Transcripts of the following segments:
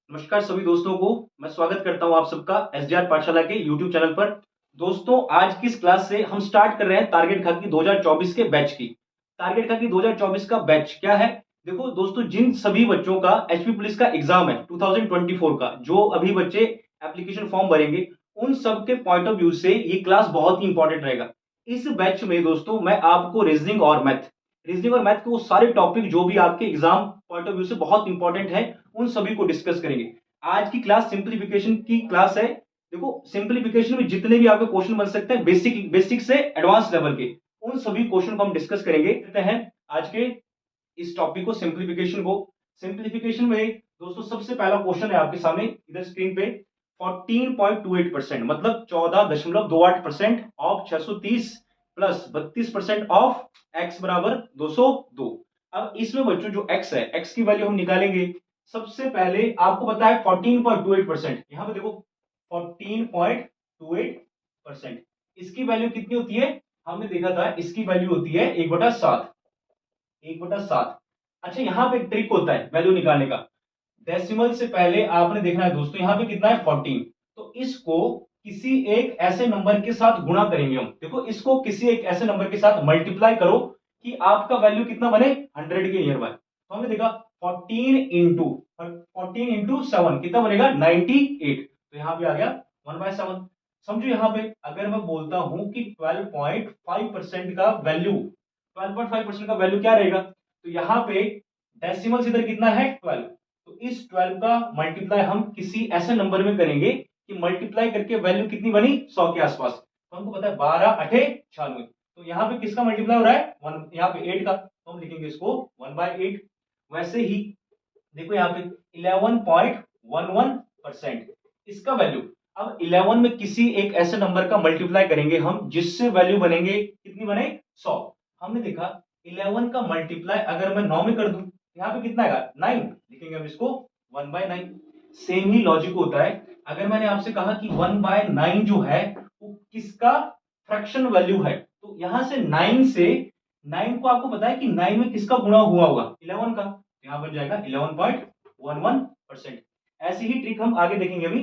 नमस्कार सभी दोस्तों को। मैं स्वागत करता हूं आप सबका एसडीआर पाठशाला के यूट्यूब चैनल पर। दोस्तों, आज की इस क्लास से हम स्टार्ट कर रहे हैं टारगेट खाकी 2024 के बैच की। टारगेट खाकी 2024 का बैच क्या है? देखो दोस्तों, जिन सभी बच्चों का एचपी पुलिस का एग्जाम है 2024 का, जो अभी बच्चे एप्लीकेशन फॉर्म भरेंगे, उन सब के पॉइंट ऑफ व्यू से ये क्लास बहुत ही इंपॉर्टेंट रहेगा। इस बैच में दोस्तों मैं आपको रीजनिंग और मैथ के वो सारे टॉपिक जो भी आपके एग्जाम पॉइंट ऑफ व्यू से बहुत इंपॉर्टेंट है, उन सभी को डिस्कस करेंगे। आज की क्लास सिंप्लीफिकेशन की क्लास है। देखो, सिंप्लीफिकेशन में जितने भी आपके क्वेश्चन बन सकते हैं, बेसिक से एडवांस लेवल के, उन सभी क्वेश्चन को हम डिस्कस करेंगे। करते हैं आज के इस टॉपिक को, सिंप्लीफिकेशन में दोस्तों सबसे पहला क्वेश्चन है आपके सामने इधर स्क्रीन पे। 14.28% मतलब 14.28% ऑफ 630 प्लस 32% ऑफ x बराबर 202। अब इसमें बच्चों जो x है, x की वैल्यू हम निकालेंगे। सबसे पहले आपको पता है 14.28%, यहां पे देखो 14.28%, इसकी वैल्यू कितनी होती है? हमने देखा था इसकी वैल्यू होती है 1/7। 1/7। अच्छा, यहां पे एक ट्रिक होता है वैल्यू निकालने का। डेसिमल से पहले आपने देखना है दोस्तों, यहां पे कितना है 14, तो इसको किसी एक ऐसे नंबर के साथ गुणा करेंगे हम। देखो, इसको किसी एक ऐसे नंबर के साथ मल्टीप्लाई करो कि आपका वैल्यू कितना बने 100 के नियर बाय। तो हमने देखा 14 इंटू 7 कितना बनेगा 98, तो यहां पे आ गया 1/7। समझो, यहां पे अगर मैं बोलता हूं कि 12.5% का वैल्यू, 12.5% का वैल्यू क्या रहेगा, तो यहां पे डेसिमल इधर कितना है 12, तो इस 12 का मल्टीप्लाई हम किसी ऐसे नंबर में करेंगे कि मल्टीप्लाई करके वैल्यू कितनी बनी 100 के आसपास। तो हमको पता है 12 अठे 96, तो यहां पे किसका मल्टीप्लाई हो रहा है यहाँ पे 8 का, तो हम लिखेंगे इसको 1/8। वैसे ही देखो यहाँ पे 11.11% इसका वैल्यू। अब 11 में किसी एक ऐसे नंबर का मल्टीप्लाई करेंगे हम जिससे वैल्यू बनेंगे कितनी बने 100। हमने देखा 11 का मल्टीप्लाई अगर मैं 9 में कर दूं, यहाँ पे कितना आएगा 9, लिखेंगे हम इसको 1/9। सेम ही लॉजिक होता है। अगर मैंने आपसे कहा कि 1/9 जो है वो किसका फ्रैक्शन वैल्यू है, तो यहां से 9 से 9 को आपको पता है कि 9 में किसका गुणा हुआ होगा 11 का, तो यहां बन जाएगा 11.11%। ऐसी ही ट्रिक हम आगे देखेंगे। अभी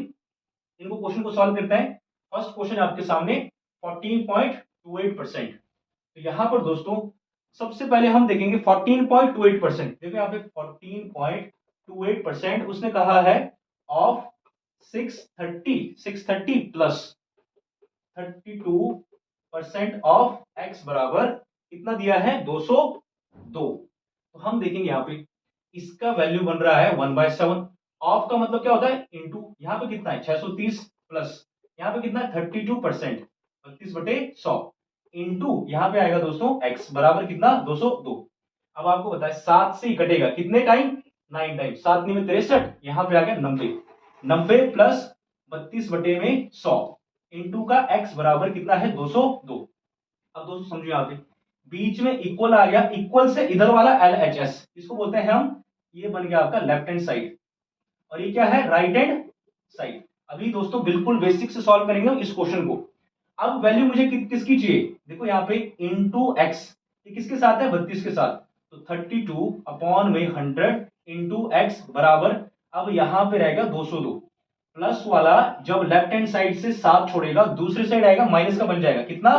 इनको क्वेश्चन को सॉल्व करते हैं। फर्स्ट क्वेश्चन आपके सामने 14.28%। तो यहां पर दोस्तों सबसे पहले हम देखेंगे 14.28%। देखो यहाँ पे 14.28% उसने कहा है ऑफ 630 प्लस 32% ऑफ x बराबर कितना दिया है 202। तो हम देखेंगे यहाँ पे इसका वैल्यू बन रहा है 1/7। ऑफ का मतलब क्या होता है इंटू, यहाँ पे कितना है 630 प्लस यहाँ पे कितना है 32%, 32/100 इंटू यहाँ पे आएगा दोस्तों x बराबर कितना 202। अब आपको पता है 7 से ही कटेगा कितने टाइम 9 टाइम, 7 में 63, यहाँ पे आ गया 90। 90 प्लस 32/100 इंटू का x बराबर कितना है 202। अब दोस्तों समझो यहाँ पे बीच में इक्वल आ गया, इक्वल से इधर वाला LHS इसको बोलते हैं हम, ये बन गया आपका लेफ्ट हैंड साइड और ये क्या है राइट हैंड साइड। अभी दोस्तों बिल्कुल बेसिक से सॉल्व करेंगे हम इस क्वेश्चन को। अब वैल्यू मुझे किसकी चाहिए, देखो यहाँ पे इंटू एक्स, ये किसके साथ है 32 के साथ, तो 32/100 इंटू एक्स बराबर, अब यहां पे रहेगा 202 प्लस वाला जब लेफ्ट हैंड साइड से 7 छोड़ेगा दूसरी साइड आएगा माइनस का बन जाएगा कितना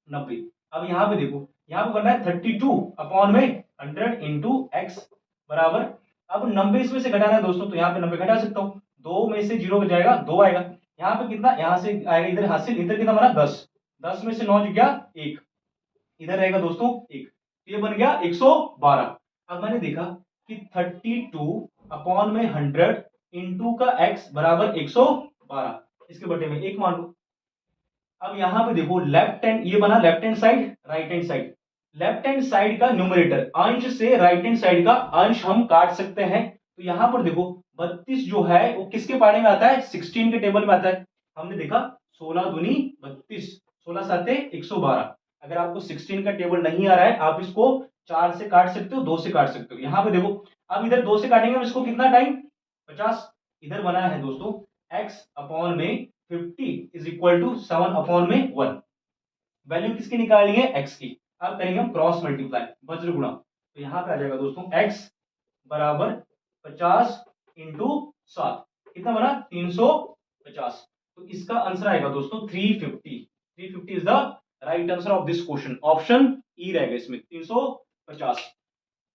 90। अब यहां पे देखो, यहां पे बनना है 32/100 इंटू एक्स बराबर, अब 90 इसमें से घटाना है दोस्तों, तो यहाँ पे 90 घटा सकता हूँ, 2 में से 0 जाएगा 2 आएगा, यहाँ पे कितना यहां से आएगा इधर हासिल, इधर कितना बना 10, 10 में से 9 गया 1, इधर रहेगा दोस्तों 1, ये बन गया 112। अब मैंने देखा कि 32/100 इंटू का x बराबर 112, इसके बटे में 1 मान लो। अब यहां पे देखो लेफ्ट हैंड, ये बना left hand side right hand side, left hand side का न्यूमरेटर अंश से राइट हैंड साइड का अंश हम काट सकते हैं। तो यहां पर देखो 32 जो है वो किसके पाड़े में आता है 16 के टेबल में आता है। हमने देखा 16 दूनी 32, 16 साते 112। अगर आपको 16 का टेबल नहीं आ रहा है आप इसको 4 से काट सकते हो, 2 से काट सकते हो। यहां पे देखो अब इधर 2 से काटेंगे हम इसको कितना टाइम 50, इधर बना है दोस्तों x अपॉन में 50 इज इक्वल टू 7 अपॉन में 1। वैल्यू किसकी निकालनी है x की। अब करेंगे हम क्रॉस मल्टीप्लाई वज्र गुणा, तो यहां पे आ जाएगा दोस्तों x बराबर 50 इंटू 7 कितना बना 350। तो इसका आंसर आएगा दोस्तों 350। 350 is the right answer of this question. Option E रहेगा इसमें 350।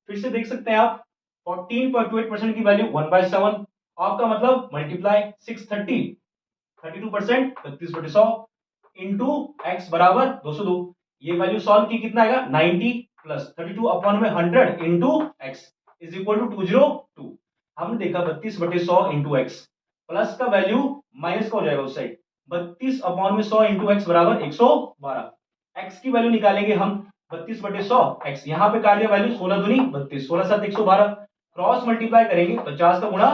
फिर से देख सकते हैं आप 14.28% की वैल्यू 1/7। आपका मतलब मल्टीप्लाई 630 32% 32/100 इंटू एक्स बराबर 202। ये वैल्यू सॉल्व की कितना आएगा 90 प्लस 32 अपॉन में 100 into x is equal to 202। हमने देखा 32/100 इंटू एक्स प्लस का वैल्यू माइनस का हो जाएगा उस साइड 32 अपॉन में 100 इंटू एक्स बराबर 112। एक्स की वैल्यू निकालेंगे हम 32/100 एक्स यहां पे काट दिया वैल्यू 16 दूनी 32 16 7 112 क्रॉस मल्टीप्लाई करेंगे 50 का गुणा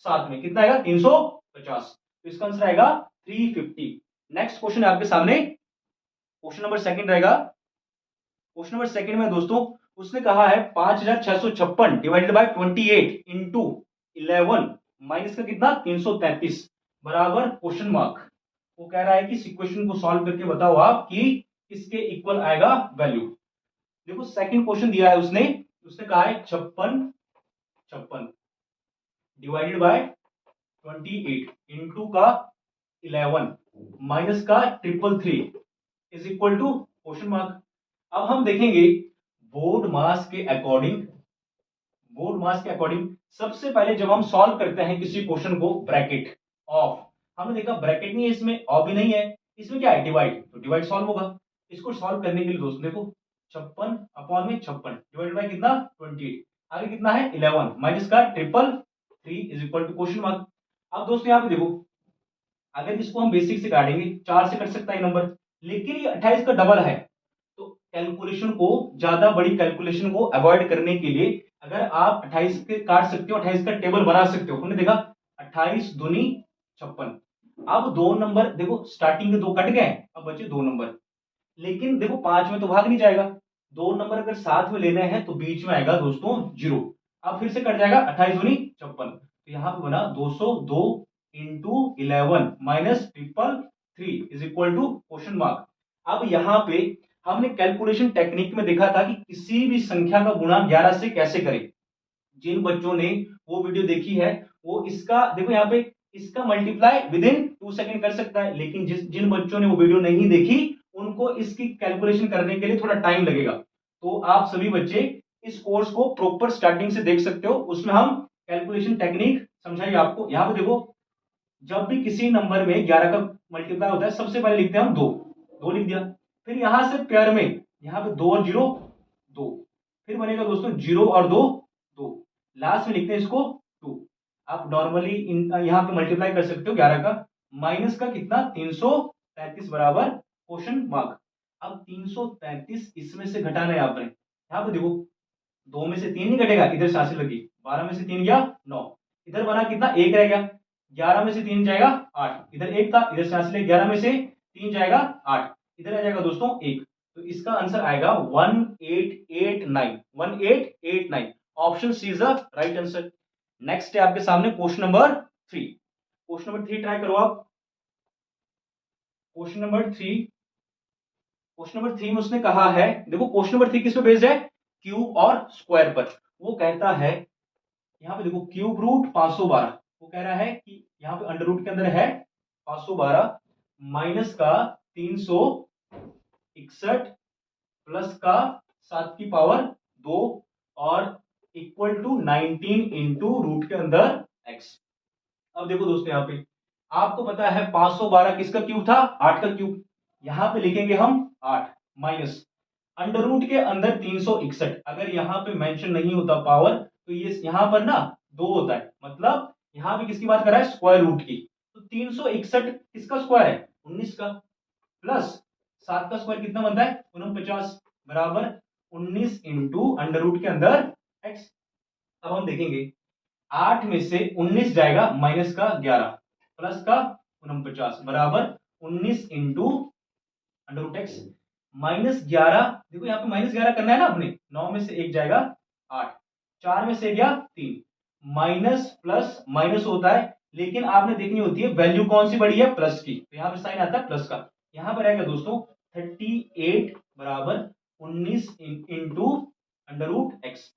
7 में कितना आएगा 350। तो इसका आंसर आएगा 350। नेक्स्ट क्वेश्चन है आपके सामने क्वेश्चन नंबर सेकंड रहेगा। क्वेश्चन नंबर सेकंड में दोस्तों उसने कहा है 5656 डिवाइडेड बाय 28 इंटू 11 माइनस का कितना 333 बराबर क्वेश्चन मार्क। वो कह रहा है कि इस इक्वेशन को सॉल्व करके बताओ आप कि किसके इक्वल आएगा वैल्यू। देखो सेकंड क्वेश्चन दिया है उसने उसने कहा है 56 डिवाइडेड बाय 28 इंटू का 11 माइनस का 333 is equal to question mark. अब हम देखेंगे बोर्ड मास के अकॉर्डिंग सबसे पहले जब हम सॉल्व करते हैं किसी क्वेश्चन को ब्रैकेट ऑफ हमने देखा ब्रैकेट नहीं है इसमें ऑफ भी नहीं है इसमें क्या है डिवाइड तो डिवाइड सॉल्व होगा। इसको सॉल्व करने के लिए दोस्तों देखो 56 अपॉन में 56 डिवाइड बाय कितना 28 आगे कितना है 11 माइनस का 333 is equal to question mark. अब दोस्तों यहाँ पे देखो अगर इसको हम बेसिक से काटेंगे 4 से कट सकता है नंबर लेकिन ये 28 का डबल है। तो कैलकुलेशन को ज्यादा बड़ी कैलकुलेशन को अवॉइड करने के लिए अगर आप 28 के काट सकते हो 28 का टेबल बना सकते हो। हमने देखा 28 दूनी 56। अब दो नंबर देखो स्टार्टिंग के दो कट गए अब बचे दो नंबर लेकिन देखो 5 में तो भाग नहीं जाएगा। दो नंबर अगर साथ में लेने हैं तो बीच में आएगा दोस्तों 0। अब फिर से कट जाएगा 28 दूनी 56 तो यहां पे बना 202 into 11 minus 333 is equal to question mark. अब यहां पे हमने कैलकुलेशन टेक्निक में देखा था कि किसी भी संख्या का गुणा 11 से कैसे करें। जिन बच्चों ने वो वीडियो देखी है वो इसका देखो यहाँ पे इसका मल्टीप्लाई विद इन 2 सेकंड कर सकता है लेकिन जिन बच्चों ने वो वीडियो नहीं देखी उनको इसकी कैलकुलेशन करने के लिए थोड़ा टाइम लगेगा। तो आप सभी बच्चे इस कोर्स को प्रॉपर स्टार्टिंग से देख सकते हो उसमें हम कैलकुलेशन टेक्निक समझाइए आपको। यहाँ पे देखो जब भी किसी नंबर में 11 का मल्टीप्लाई होता है सबसे पहले लिखते हैं हम दो लिख दिया फिर यहां से पेयर में यहाँ पे 2 और 0 2 फिर बनेगा दोस्तों 0 और 2 2 लास्ट में लिखते हैं इसको 2। आप नॉर्मली यहाँ पे मल्टीप्लाई कर सकते हो 11 का माइनस का कितना 333 बराबर क्वेश्चन मार्क। अब 333 इसमें से घटाना है आपने यहाँ पे देखो 2 में से 3 नहीं घटेगा इधर से हासिल लगी 12 में से 3 गया 9 इधर बना कितना 1 रह गया 11 में से 3 जाएगा 8 इधर 1 था इधर से हासिल 11 में से 3 जाएगा 8 इधर आ जाएगा दोस्तों 1। तो इसका आंसर आएगा 1889 option C is the right answer. Next है आपके सामने question number 3। Question number 3 try करो आप। क्वेश्चन नंबर 3 में उसने कहा है देखो क्वेश्चन नंबर 3 किस पे बेस्ड है क्यूब और स्क्वायर पर। वो कहता है यहाँ पे देखो क्यूब रूट 512 वो कह रहा है कि यहाँ पे अंडर रूट के अंदर है 512 माइनस का 361 प्लस का 7 की पावर 2 और इक्वल टू 19 इंटू रूट के अंदर x। अब देखो दोस्तों यहाँ पे आपको पता है 512 किसका क्यूब था 8 का क्यूब यहां पे लिखेंगे हम 8 माइनस अंडर रूट के अंदर 361 अगर यहां पे मेंशन नहीं होता पावर तो ये यहां पर ना 2 होता है मतलब यहां पे किसकी बात कर रहा है स्क्वायर रूट की। तो 361 किसका स्क्वायर है 19 का प्लस 7 का स्क्वायर कितना बनता है 49 बराबर 19 इंटू अंडर रूट के अंदर x। अब हम देखेंगे 8 में से 19 जाएगा माइनस का 11 प्लस का 49 बराबर 19 इंटू अंडर रूट एक्स -11 देखो यहाँ पे -11 करना है ना अपने 9 में से 1 जाएगा 8 4 में से गया 3 माइनस प्लस माइनस होता है लेकिन आपने देखनी होती है वैल्यू कौन सी बड़ी है प्लस की तो यहाँ पे साइन आता है प्लस का। यहाँ पर आएगा दोस्तों 38 बराबर 19 इंटू अंडर रूट एक्स।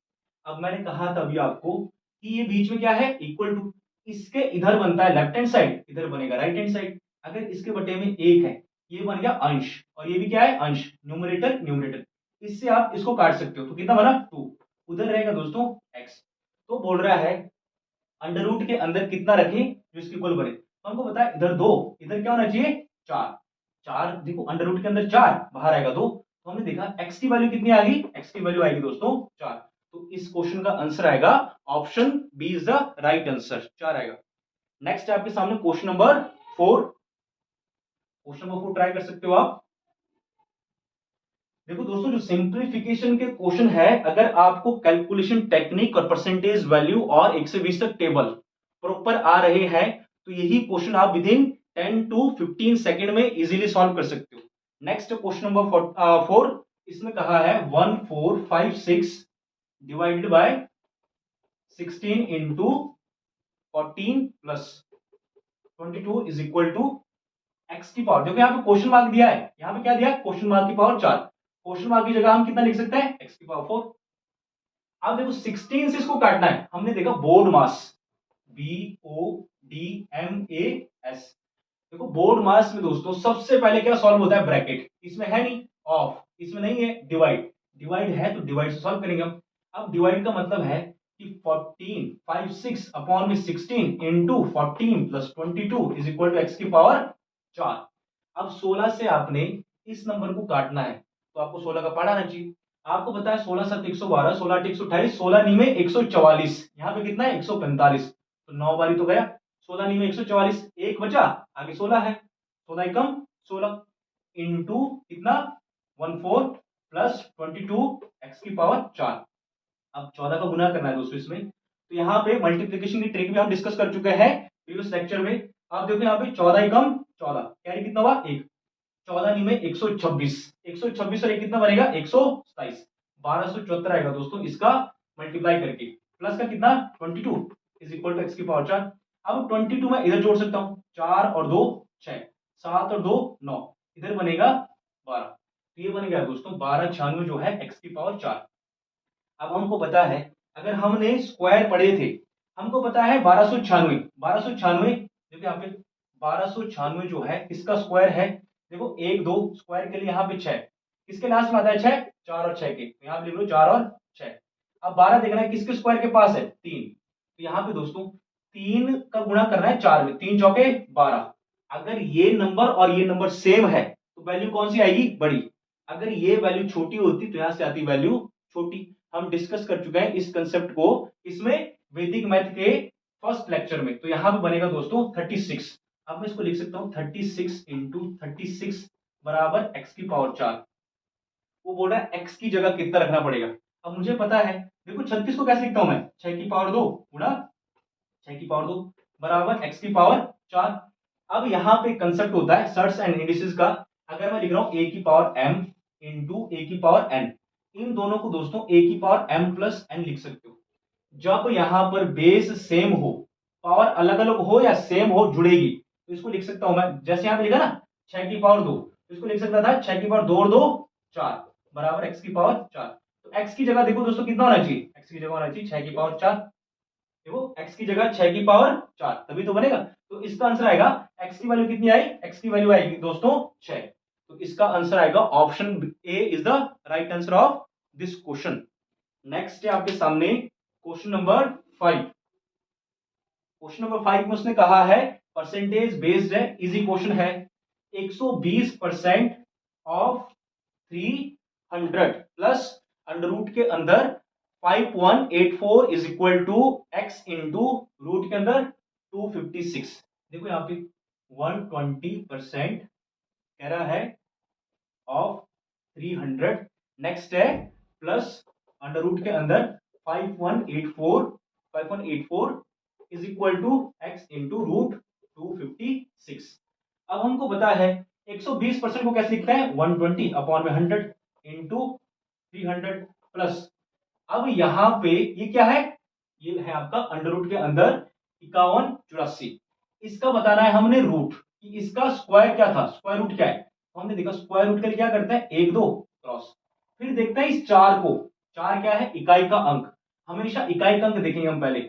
अब मैंने कहा था अभी आपको कि ये बीच में क्या है इक्वल टू इसके इधर बनता है लेफ्ट हैंड साइड, इधर बनेगा राइट हैंड साइड। अगर इसके बटे में 1 है, ये बन गया अंश, और ये भी क्या है अंश, न्यूमरेटर न्यूमरेटर। इससे आप इसको काट सकते हो, तो कितना बना 2, उधर रहेगा दोस्तों x। तो बोल रहा है अंडर रूट के अंदर कितना रखें जो इसके इक्वल बने। तो हमको पता है इधर 2, इधर क्या होना चाहिए 4। 4 देखो अंडर रूट के अंदर 4, बाहर आएगा 2, तो हमने देखा x की वैल्यू कितनी आ गई, x की वैल्यू आएगी दोस्तों 4। तो इस क्वेश्चन का आंसर आएगा option B is the right answer, 4 आएगा। नेक्स्ट है आपके सामने question number 4। Question number 4 try कर सकते हो आप। देखो दोस्तों, जो सिंप्लीफिकेशन के क्वेश्चन है, अगर आपको कैलकुलेशन टेक्निक और परसेंटेज वैल्यू और 1 से 20 तक टेबल प्रॉपर आ रहे हैं, तो यही क्वेश्चन आप विद इन 10 टू 15 सेकंड में इजीली सॉल्व कर सकते हो। नेक्स्ट क्वेश्चन नंबर 4, इसमें कहा है 1456 divided by 16 into 14 plus 22 is equal to x की पावर। देखो यहाँ पे क्वेश्चन मार्क दिया है, यहाँ पे क्या दिया क्वेश्चन मार्क की पावर 4, क्वेश्चन मार्क की जगह हम कितना लिख सकते हैं एक्स की पावर 4। अब देखो 16 से इसको काटना है, हमने देखा बोर्ड मास BODMAS। देखो बोर्ड मास में दोस्तों सबसे पहले क्या सॉल्व होता है ब्रैकेट, इसमें है नहीं, ऑफ इसमें नहीं है, डिवाइड, डिवाइड है तो डिवाइड से सॉल्व करेंगे हम। अब डिवाइड का मतलब है कि 1456 अपॉन में 16 into 14 plus 22 is equal to x की पावर 4। अब 16 से आपने इस नंबर को काटना है, तो आपको 16 का पार्ट आना चाहिए। आपको पता है 16 7 112, 16 8 128, 16 नी में 144, यहाँ पे कितना है 145, तो 9 बारी तो गया, 16 नी में 144, एक बचा, आगे 16 है, 16 एकम 16 इंटू कितना 14 प्लस 22 एक्स की पावर 4। अब 14 का गुना करना है दोस्तों इसमें, तो यहाँ पे मल्टीप्लीकेशन की ट्रिक भी हम डिस्कस कर चुके हैं प्रीवियस लेक्चर में। आप देखो यहाँ पे 14 एकम 14, कैरी कितना हुआ 1, 14 नी में 126, 126 और एक कितना बनेगा 127, 1274 आएगा दोस्तों इसका मल्टीप्लाई करके, प्लस का कितना 22 इज इक्वल टू एक्स की पावर 4। अब 22 मैं इधर जोड़ सकता हूं, 4 और 2 6, 7 और 2 9, इधर बनेगा 12, तो ये बन गया दोस्तों 1296 जो है एक्स की पावर 4। अब हमको पता है, अगर हमने स्क्वायर पढ़े थे, हमको पता है 1296, 1296 देखो यहाँ पे 1296 जो है इसका स्क्वायर है, देखो 1 2 स्क्वायर के लिए यहाँ पे 6, किसके लास्ट में आता है 6, 4 और 6 के, तो यहाँ पे लिख लो 4 और 6। अब 12 देखना है किसके स्क्वायर के पास है 3, तो यहाँ पे दोस्तों 3 का गुणा करना है 4 में, 3 चौके 12। अगर ये नंबर और ये नंबर सेम है तो वैल्यू कौन सी आएगी बड़ी, अगर ये वैल्यू छोटी होती तो यहां से आती वैल्यू छोटी। हम डिस्कस कर चुके हैं इस कंसेप्ट को इसमें वैदिक मैथ के फर्स्ट लेक्चर में, तो यहां पे बनेगा दोस्तों 36। अब मैं इसको लिख सकता हूं 36 इंटू 36 बराबर एक्स की पावर 4। वो बोल रहा है एक्स की जगह कितना रखना पड़ेगा। अब मुझे पता है, देखो 36 को कैसे लिखता हूं मैं, 6 की पावर 2 गुणा 6 की पावर 2 बराबर एक्स की पावर 4। अब यहां पे कंसेप्ट होता है सर्ट्स एंड इंडिसेस का। अगर मैं लिख रहा हूं ए की पावर m इंटू ए की पावर n, इन दोनों को दोस्तों ए की पावर m प्लस n लिख सकते हो। जब यहां पर बेस सेम हो, पावर अलग अलग हो या सेम हो जुड़ेगी, तो इसको लिख सकता हूं मैं, जैसे यहां पे लिखा ना 6 की पावर 2, तो इसको लिख सकता था 6 की पावर 2 और 2 4 बराबर एक्स की पावर 4। तो एक्स की जगह देखो दोस्तों कितना होना चाहिए, एक्स की जगह होना चाहिए 6 की पावर 4, देखो x की जगह 6 की पावर 4 तभी तो बनेगा। तो इसका आंसर आएगा x की वैल्यू कितनी आई, x की वैल्यू आएगी दोस्तों 6। तो इसका आंसर आएगा option A is the right answer of this question. Next है आपके सामने क्वेश्चन नंबर 5। क्वेश्चन नंबर 5 में उसने कहा है परसेंटेज बेस्ड है, इजी क्वेश्चन है। 120% ऑफ 300 प्लस अंडर रूट के अंदर 5184 is equal to x into root के अंदर 256। देखो यहां पे 120% कह रहा है ऑफ 300, नेक्स्ट है प्लस अंडर रूट के अंदर 5184 is equal to x into root 256। अब हमको पता है 120% को कैसे लिखते हैं 120 अपॉन में 100 इंटू 300 प्लस, अब यहां पे ये क्या है, ये है आपका अंडर रूट के अंदर 5184। इसका बताना है हमने रूट कि इसका स्क्वायर क्या था, स्क्वायर रूट क्या है, तो हमने देखा स्क्वायर रूट के लिए क्या करते हैं 1 2 क्रॉस, फिर देखते हैं इस 4 को, 4 क्या है इकाई का अंक, हमेशा इकाई का अंक देखेंगे हम पहले,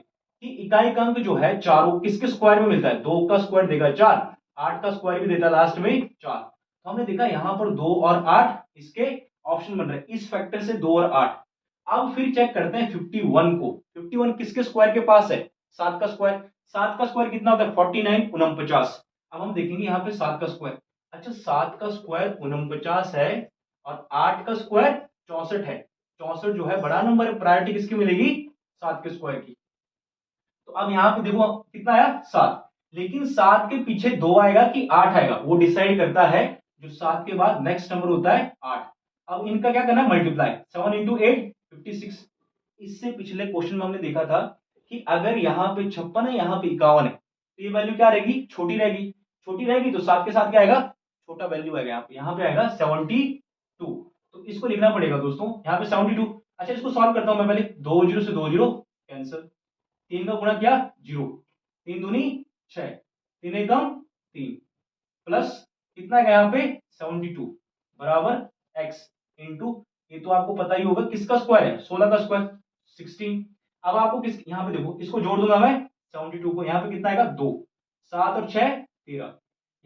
कि इकाई अंक जो है चारों किसके स्क्वायर में मिलता है, 2 का स्क्वायर देगा 4, 8 का स्क्वायर भी देता है लास्ट में 4। तो हमने देखा यहां पर 2 और 8 इसके ऑप्शन बन रहे हैं, इस फैक्टर से 2 और 8। अब फिर चेक करते हैं 51 को, 51 किसके स्क्वायर के पास है, 7 का स्क्वायर। 7 का स्क्वायर कितना होता है 49, 49। अब हम देखेंगे यहाँ पे 7 का स्क्वायर, अच्छा 7 का स्क्वायर 49 है और 8 का स्क्वायर 64 है। 64 जो है बड़ा नंबर है, प्रायोरिटी किसकी मिलेगी, 7 के स्क्वायर की। तो अब यहाँ पे देखो कितना आया 7, लेकिन 7 के पीछे 2 आएगा कि 8 आएगा, वो डिसाइड करता है जो 7 के बाद नेक्स्ट नंबर होता है 8। अब इनका क्या करना है मल्टीप्लाई, 7 इंटू 8 56। इससे पिछले क्वेश्चन में हमने देखा था कि अगर यहाँ पे 56 है यहाँ पे 51 है तो ये वैल्यू क्या रहेगी, छोटी रहेगी। छोटी रहेगी तो 7 के साथ क्या आएगा, छोटा वैल्यू आएगा, यहाँ पे आएगा 72। तो इसको लिखना पड़ेगा दोस्तों यहाँ पे 72। अच्छा इसको सॉल्व करता हूं मैं पहले, 2 जीरो से 2 जीरो कैंसिल, 3 का गुणा किया 0, 3 दूनी 6, 3 एकम 3, प्लस कितना है यहाँ पे 72 बराबर x इंटू, ये तो आपको पता ही होगा किसका स्क्वायर है, 16 का स्क्वायर 16। अब आपको किस यहाँ पे देखो इसको जोड़ दूंगा मैं 72 को, यहाँ पे कितना आएगा 2, 7 और 6 13,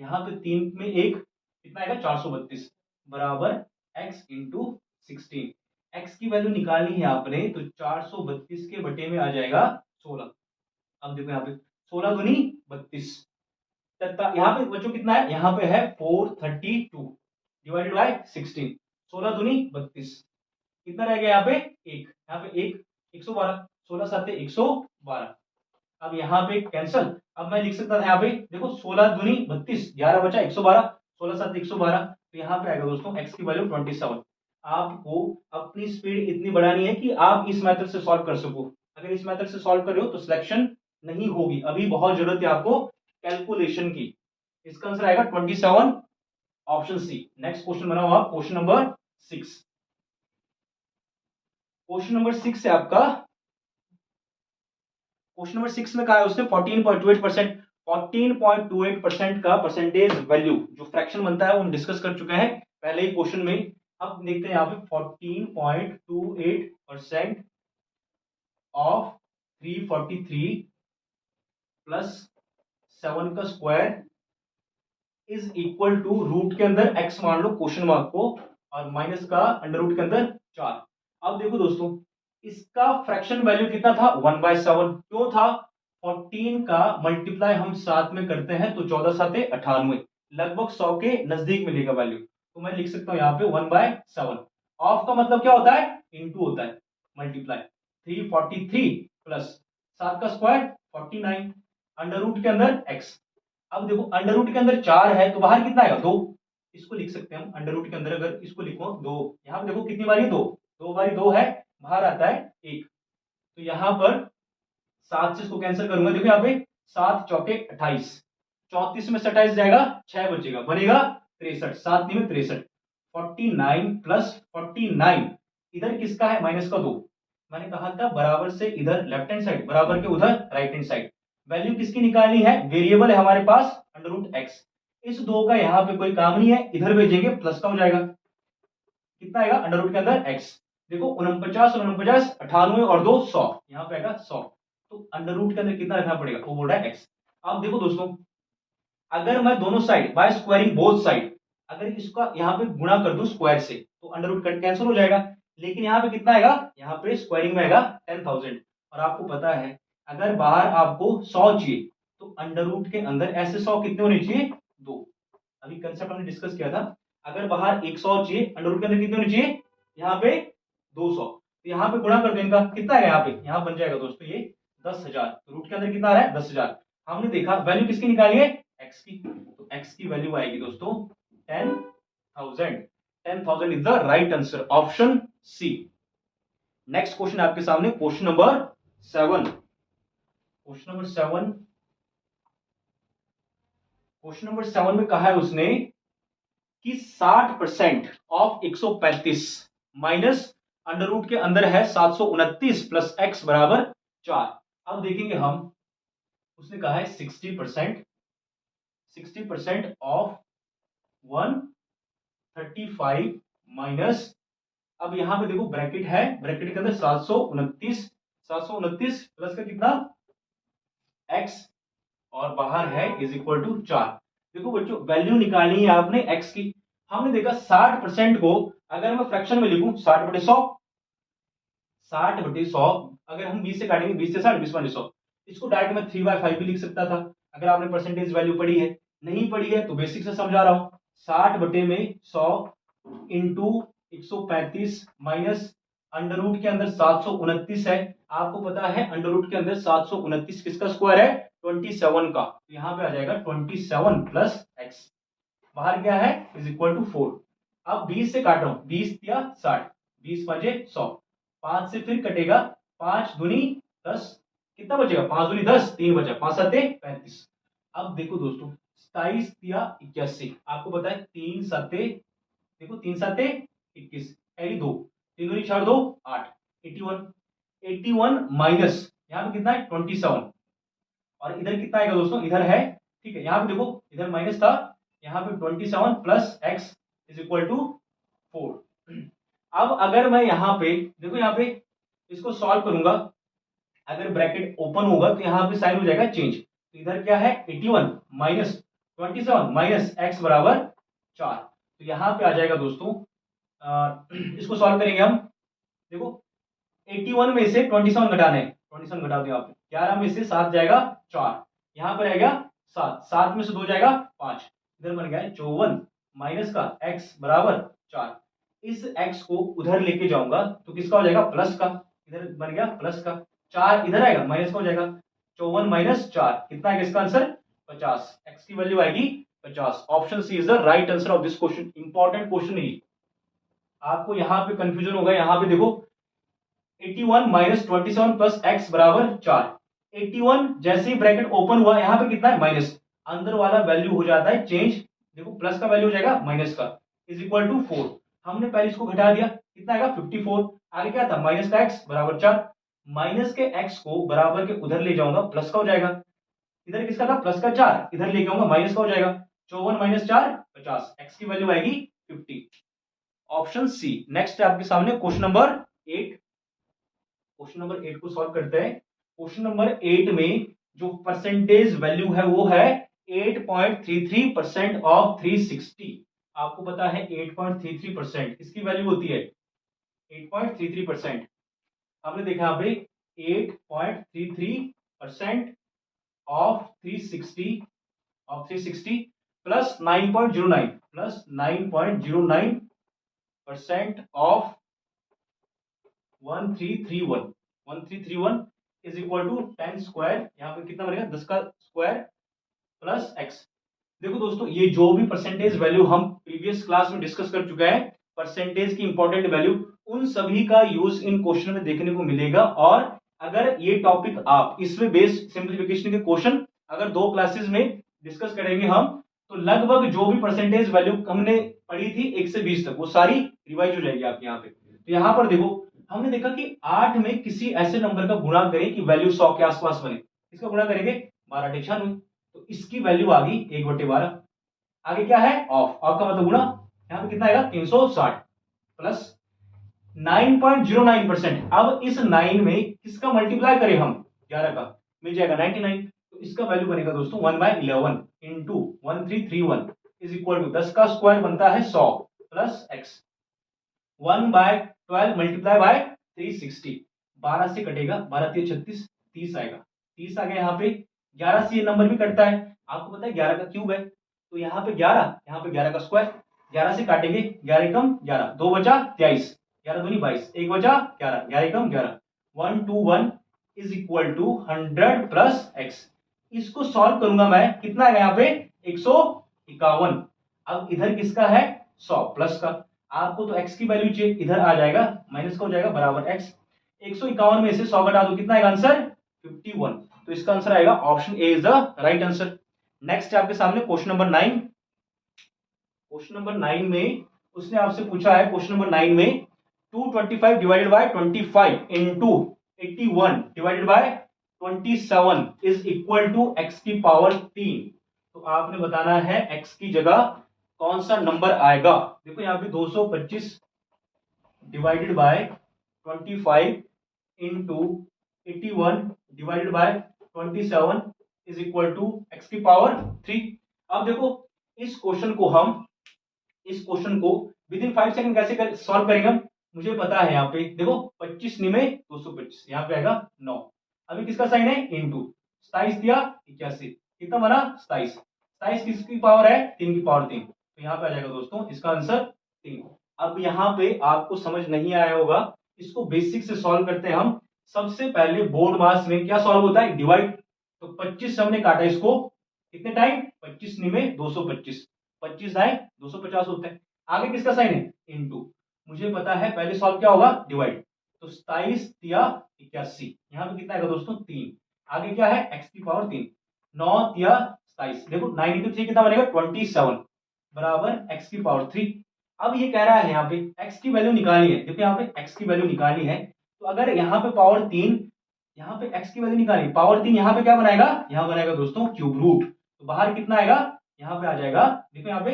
यहाँ पे 3 में 1 कितना आएगा 432 बराबर x इंटू 16। x की वैल्यू निकालनी है आपने तो 432 के बटे में आ जाएगा 16। अब देखो यहाँ पे 16 दूनी 32, यहाँ पे बच्चों कितना है, यहाँ पे है 432 डिवाइडेड बाय 16, 16 दूनी 32, कितना रह गया यहाँ पे एक, यहाँ पे एक 112, 16 सात 112। अब यहाँ पे कैंसल, अब मैं लिख सकता था यहाँ पे देखो 16 दूनी 32, 11 बचा 112, 16 सात 112, तो यहाँ पे आएगा दोस्तों x की वैल्यू 27। आपको अपनी स्पीड इतनी बढ़ानी है कि आप इस मेथड से सॉल्व कर सको, अगर इस मेथड से सॉल्व कर रहे हो तो सिलेक्शन नहीं होगी, अभी बहुत जरूरत है आपको कैलकुलेशन की। इसका आंसर आएगा 27 ऑप्शन सी। नेक्स्ट क्वेश्चन बनाओ आप, क्वेश्चन नंबर 6। क्वेश्चन नंबर 6 है आपका, क्वेश्चन नंबर 6 में कहा है उसने 14.28%, 14.28% का परसेंटेज वैल्यू जो फ्रैक्शन बनता है वो हम डिस्कस कर चुके हैं पहले ही क्वेश्चन में। अब देखते हैं यहाँ पे 14.28% ऑफ 343 प्लस 7 का square is equal to root के अंदर x मान लो क्वेश्चन मार्क को, और माइनस का अंडर रूट के अंदर 4। अब देखो दोस्तों इसका फ्रैक्शन वैल्यू कितना था 1/7, क्यों था, 14 का मल्टीप्लाई हम साथ में करते हैं तो 14 साते 98, लगभग 100 के नजदीक मिलेगा वैल्यू, तो मैं लिख सकता हूं यहाँ पे 1/7। ऑफ का मतलब क्या होता है, इनटू होता है, मल्टीप्लाई 343 प्लस 7 का स्क्वायर 49 अंडर रूट के अंदर x। अब देखो अंडर रूट के अंदर 4 है तो बाहर कितना आएगा 2, इसको लिख सकते हैं हम अंडर रूट के अंदर, अगर इसको लिखो 2, यहाँ पे देखो कितनी बारी 2, 2 बारी 2 है, बाहर आता है 1, तो यहां पर 7 से इसको कैंसिल करूंगा, देखो यहाँ पे 7 चौके 28, 34 में 27 जाएगा 6 बचेगा, बनेगा 63, 7 में 63, 49 प्लस 49 इधर किसका है माइनस का 2, मैंने कहा था बराबर से इधर लेफ्ट हैंड साइड, बराबर के उधर राइट हैंड साइड, वैल्यू किसकी निकालनी है, वेरिएबल है हमारे पास अंडर रूट एक्स, इस 2 का यहाँ पे कोई काम नहीं है, इधर भेजेंगे प्लस का हो जाएगा, कितना आएगा अंडर रूट के अंदर x, देखो 49 और 49 98 और 2 100, यहाँ पे आएगा 100, तो अंडर रूट के अंदर कितना रखना पड़ेगा, वो बोल रहा है x। अब देखो दोस्तों अगर मैं दोनों side by squaring both side अगर इसका यहाँ पे गुणा कर दूं स्क्वायर से तो अंडर रूट कैंसिल हो जाएगा, लेकिन यहाँ पे कितना आएगा, यहाँ पे स्क्वायरिंग में आएगा 10,000, और आपको पता है अगर बाहर आपको 100 चाहिए तो अंडर रूट के अंदर ऐसे 100 कितने होने चाहिए, 2। अभी कंसेप्ट हमने डिस्कस किया था, अगर बाहर 100 चाहिए अंडर रूट के अंदर कितने होने चाहिए, यहाँ पे 200, तो यहाँ पे गुणा कर दो इनका, कितना है यहाँ पे, यहाँ बन जाएगा दोस्तों ये 10,000, रूट के अंदर कितना आ रहा है 10,000। हमने देखा वैल्यू किसकी निकाली है x की, तो x की वैल्यू आएगी दोस्तों 10,000, 10,000 is the right answer option C. Next question आपके सामने question number 7, question number 7, question number 7 में कहा है उसने कि 60% ऑफ 135 माइनस अंडर रूट के अंदर है 729 प्लस x बराबर 4। अब देखेंगे हम, उसने कहा है 60% ऑफ 135 माइनस, अब यहां पे देखो ब्रैकेट है, ब्रैकेट के अंदर 729 प्लस का कितना x और बाहर है इज इक्वल टू 4। देखो बच्चों वैल्यू निकालनी है आपने x की। हमने देखा 60% को अगर मैं फ्रैक्शन में लिखूं 60/100, 60/100 अगर हम 20 से काटेंगे 20 से 60 20/100, इसको डायरेक्ट मैं 3/5 भी लिख सकता था अगर आपने परसेंटेज वैल्यू पढ़ी है। नहीं पढ़ी है तो बेसिक से समझा रहा हूं। 60/100 इंटू 135 माइनस अंडर रूट के अंदर 729 है। आपको पता है अंडर रूट के अंदर 729 किसका स्क्वायर है? 27 का। तो यहां पे आ जाएगा 27 प्लस एक्स, बाहर क्या है इज इक्वल टू 4। अब 20 से काट रहा हूं, 20 या 60, 20×5 = 100, 5 से फिर कटेगा, 5 दूनी 10, कितना बचेगा? 5 दूनी 10, 3 बचा, 5 7 35। अब देखो दोस्तों 27 या 81, आपको पता है 3 7, देखो 3 7 21, कैरी 2, 3 दूनी 4 2 8, 81, 81 माइनस यहाँ पे कितना है 27, और इधर कितना आएगा दोस्तों? इधर है, ठीक है, यहां पे देखो इधर माइनस था, यहां पे 27 plus x is equal to 4। अब अगर मैं यहां पे देखो, यहां पे इसको सॉल्व करूंगा, अगर ब्रैकेट ओपन होगा तो यहां पे साइन हो जाएगा चेंज। तो इधर क्या है 81 माइनस 27 माइनस एक्स बराबर 4। तो यहां पे आ जाएगा दोस्तों, इसको सॉल्व करेंगे हम। देखो 81 में से 27 घटाना है, 27 घटा दिया आपने, 11 में से 7 जाएगा 4, यहां पर आएगा 7, 7 में से 2 जाएगा 5, इधर बन गया है 54 माइनस का x बराबर 4। इस x को उधर लेके जाऊंगा तो किसका हो जाएगा? प्लस का, इधर बन गया प्लस का, 4 इधर आएगा माइनस का हो जाएगा, 54 माइनस 4 कितना आएगा इसका आंसर? 50। x की वैल्यू आएगी 50। Option C is the right answer of this question. Important question है, आपको यहां पे कंफ्यूजन होगा। यहां पे देखो 81 माइनस 27 प्लस एक्स बराबर 4, 81 जैसे ही ब्रैकेट ओपन हुआ यहां पे कितना है माइनस, अंदर वाला वैल्यू हो जाता है चेंज, देखो प्लस का वैल्यू हो जाएगा माइनस का, इज इक्वल टू 4। हमने पहले इसको घटा दिया, कितना आएगा 54, आगे क्या था माइनस का एक्स बराबर 4, माइनस के एक्स को बराबर के उधर ले जाऊंगा प्लस का हो जाएगा, इधर किसका था प्लस का 4, इधर लेके आऊंगा माइनस का हो जाएगा, 54 माइनस 4 50, एक्स की वैल्यू आएगी 50। Option C. नेक्स्ट है आपके सामने क्वेश्चन नंबर 8। क्वेश्चन नंबर 8 को सॉल्व करते हैं। क्वेश्चन नंबर 8 में जो परसेंटेज वैल्यू है वो है 8.33% ऑफ 360। आपको पता है 8.33% इसकी वैल्यू होती है 8.33%। हमने देखा यहां पे 8.33% of 360 plus 9.09 plus 9.09% of 1331 is equal to 10 square, यहाँ पे कितना बनेगा 10 का स्क्वायर प्लस एक्स। देखो दोस्तों ये जो भी परसेंटेज वैल्यू हम प्रीवियस क्लास में डिस्कस कर चुके हैं, परसेंटेज की इंपॉर्टेंट वैल्यू, उन सभी का यूज इन क्वेश्चन में देखने को मिलेगा। और अगर ये टॉपिक आप इसमें बेस्ड सिंप्लीफिकेशन के क्वेश्चन अगर 2 क्लासेस में डिस्कस करेंगे हम, तो लगभग जो भी परसेंटेज वैल्यू हमने पढ़ी थी 1 से 20 तक वो सारी रिवाइज हो जाएगी आपके यहाँ पे। तो यहाँ पर देखो हमने देखा कि 8 में किसी ऐसे नंबर का गुणा करें कि वैल्यू 100 के आसपास बने, इसका गुणा करेंगे 12×96, तो इसकी वैल्यू आ गई 1/12। आगे क्या है ऑफ, ऑफ का मतलब गुणा, यहां पे कितना आएगा 360 प्लस 9.09%। अब इस 9 में किसका मल्टीप्लाई करें हम 11 का, मिल जाएगा 99, तो इसका वैल्यू बनेगा दोस्तों 1/11 इंटू 1331 इज इक्वल टू 10 का स्क्वायर बनता है 100 प्लस एक्स, 1/12 मल्टीप्लाई बाय 360, 12 से कटेगा 12 36, 30 आएगा, 30 आ गया। यहाँ पे 11 से ये नंबर भी कटता है, आपको पता है 11 का क्यूब है, तो यहाँ पे 11, यहाँ पे 11 का स्क्वायर, 11 से काटेंगे 11 कम 11, 2 बचा 23, 11 दूनी 22, 1 बचा 11, 11 कम 11, 121 is equal to 100 plus x. इसको सॉल्व करूंगा मैं, कितना है यहाँ पे 151। अब इधर किसका है 100 प्लस का, आपको तो x की वैल्यू चाहिए, इधर आ जाएगा माइनस का हो जाएगा बराबर x, 151 में से 100 घटा दो कितना आएगा आंसर 51। तो इसका आंसर आएगा option A is the right answer. Next है आपके सामने क्वेश्चन नंबर 9। क्वेश्चन नंबर 9 में उसने आपसे पूछा है, क्वेश्चन नंबर 9 में 225 divided by 25 into 81 divided by 27 is equal to x की पावर 3। तो आपने बताना है x की जगह कौन सा नंबर आएगा। देखो यहाँ पे 225 divided by 25 into 81 divided by 27 is equal to x की पावर 3। अब देखो इस क्वेश्चन को विद इन 5 सेकंड कैसे सॉल्व करेंगे हम, मुझे पता है। यहाँ पे देखो 25 निमे 225, यहाँ पे आएगा 9। अभी किसका साइन है, इनटू 27 दिया 81, कितना बना 27। 27 किसकी पावर है, 3 की पावर 3, तो यहाँ पे आ जाएगा दोस्तों इसका आंसर 3। अब यहाँ पे आपको समझ नहीं आया होगा, इसको बेसिक से सॉल्व करते हैं हम। सबसे पहले बोर्ड मास में क्या सॉल्व होता है, डिवाइड। तो 25 हमने काटा इसको कितने टाइम, 25 निमे 225, 25 आए 250 होते हैं। आगे किसका साइन है, इनटू। मुझे पता है पहले सॉल्व क्या होगा, डिवाइड। तो 27 दिया 81, यहाँ पे कितना आएगा दोस्तों 3। आगे क्या है, x की पावर 3, 9 दिया 27, देखो 9 इंटू 3 कितना बनेगा 27 बराबर x की पावर 3। अब ये कह रहा है यहाँ पे x की वैल्यू निकालनी है। देखो यहाँ पे x की वैल्यू निकालनी है, तो अगर यहाँ पे पावर 3, यहाँ पे x की वैल्यू निकालनी, पावर 3 यहाँ पे क्या बनाएगा, यहाँ बनाएगा दोस्तों क्यूब रूट। तो बाहर कितना आएगा, यहाँ पे आ जाएगा, देखो यहाँ पे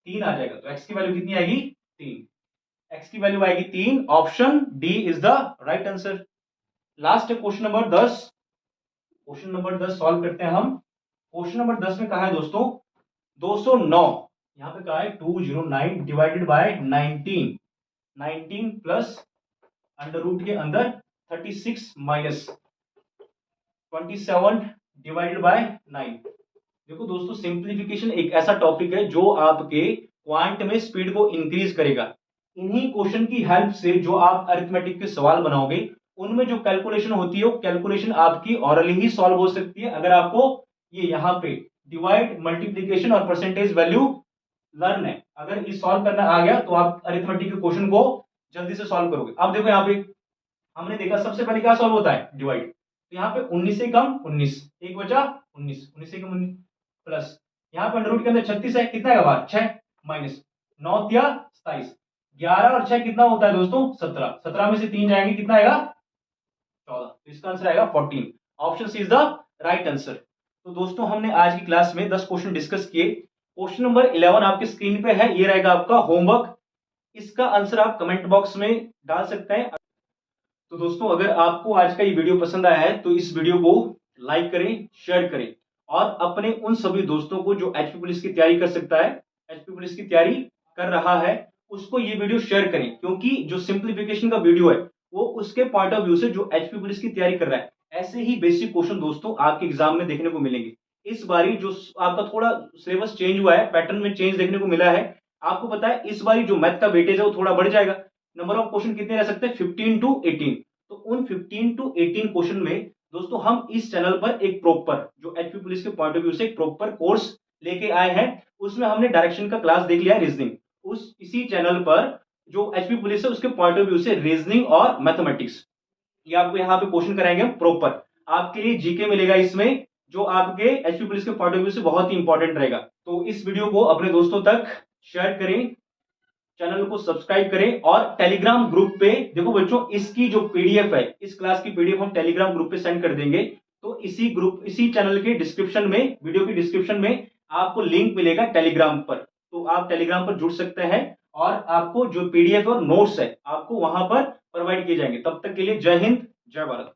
3 आ जाएगा। तो x की वैल्यू कितनी आएगी, 3। x की वैल्यू आएगी 3, option D is the right answer. Last question number 10, question number 10 solve करते हैं हम। क्वेश्चन नंबर 10 में कहा है दोस्तों 209, यहाँ पे कहा है 209 divided by 19, 19 plus under root के अंदर 36 माइनस 27 डिवाइडेड बाय 9। देखो दोस्तों सिंप्लीफिकेशन एक ऐसा टॉपिक है जो आपके क्वांट में स्पीड को इंक्रीज करेगा। इन्हीं क्वेश्चन की हेल्प से जो आप अरिथमेटिक के सवाल बनाओगे उनमें जो कैलकुलेशन होती है वो कैलकुलेशन आपकी ऑरली ही सॉल्व हो सकती है, अगर आपको ये यहाँ पे डिवाइड मल्टीप्लीकेशन और परसेंटेज वैल्यू लर्न है। अगर ये सॉल्व करना आ गया तो आप अरिथमेटिक के क्वेश्चन को जल्दी से सॉल्व करोगे। अब देखो यहाँ पे हमने देखा सबसे पहले क्या सॉल्व होता है, डिवाइड। तो यहाँ पे 19 से कम 19, एक बचा 19, 19 से कम 19 प्लस यहाँ पे अंडर रूट के अंदर 36 है, कितना है बाहर 6 माइनस 9 दिया 27, 11 और 6 कितना होता है दोस्तों 17, 17 में से 3 जाएंगे कितना आएगा 14, तो इसका आंसर आएगा 14। Option C is the right answer. तो दोस्तों हमने आज की क्लास में 10 क्वेश्चन डिस्कस किए। क्वेश्चन नंबर 11 आपके स्क्रीन पे है, ये रहेगा आपका होमवर्क। इसका आंसर आप कमेंट बॉक्स में डाल सकते हैं। तो दोस्तों अगर आपको आज का ये वीडियो पसंद आया है तो इस वीडियो को लाइक करें, शेयर करें और अपने उन सभी दोस्तों को जो एचपी पुलिस की तैयारी कर सकता है, एचपी पुलिस की तैयारी कर रहा है, उसको ये वीडियो शेयर करें। क्योंकि जो सिंप्लीफिकेशन का वीडियो है वो उसके पॉइंट ऑफ व्यू से जो एचपी पुलिस की तैयारी कर रहा है, ऐसे ही बेसिक क्वेश्चन दोस्तों आपके एग्जाम में देखने को मिलेंगे। इस बारी जो आपका थोड़ा सिलेबस चेंज हुआ है, पैटर्न में चेंज देखने को मिला है। आपको पता है इस बारी जो मैथ का वेटेज है वो थोड़ा बढ़ जाएगा। नंबर ऑफ क्वेश्चन कितने रह सकते हैं, 15 टू 18। तो उन 15 टू 18 क्वेश्चन में दोस्तों हम इस चैनल पर एक प्रॉपर जो एचपी पुलिस के पॉइंट ऑफ व्यू से एक प्रॉपर कोर्स लेके आए हैं। उसमें हमने डायरेक्शन का क्लास देख लिया है, रीजनिंग। उस इसी चैनल पर जो एचपी पुलिस है उसके पॉइंट ऑफ व्यू से रीजनिंग और मैथमेटिक्स, ये आपको यहाँ पे क्वेश्चन कराएंगे प्रॉपर। आपके लिए जीके मिलेगा इसमें, जो आपके एचपी पुलिस के पॉइंट ऑफ व्यू से बहुत ही इंपॉर्टेंट रहेगा। तो इस वीडियो को अपने दोस्तों तक शेयर करें, चैनल को सब्सक्राइब करें और टेलीग्राम ग्रुप पे देखो बच्चों, इसकी जो पीडीएफ है, इस क्लास की पीडीएफ हम टेलीग्राम ग्रुप पे सेंड कर देंगे। तो इसी चैनल के डिस्क्रिप्शन में, वीडियो की डिस्क्रिप्शन में आपको लिंक मिलेगा टेलीग्राम पर। तो आप टेलीग्राम पर जुड़ सकते हैं और आपको जो पीडीएफ और नोट्स है आपको वहां पर प्रोवाइड किए जाएंगे। तब तक के लिए जय हिंद, जय भारत।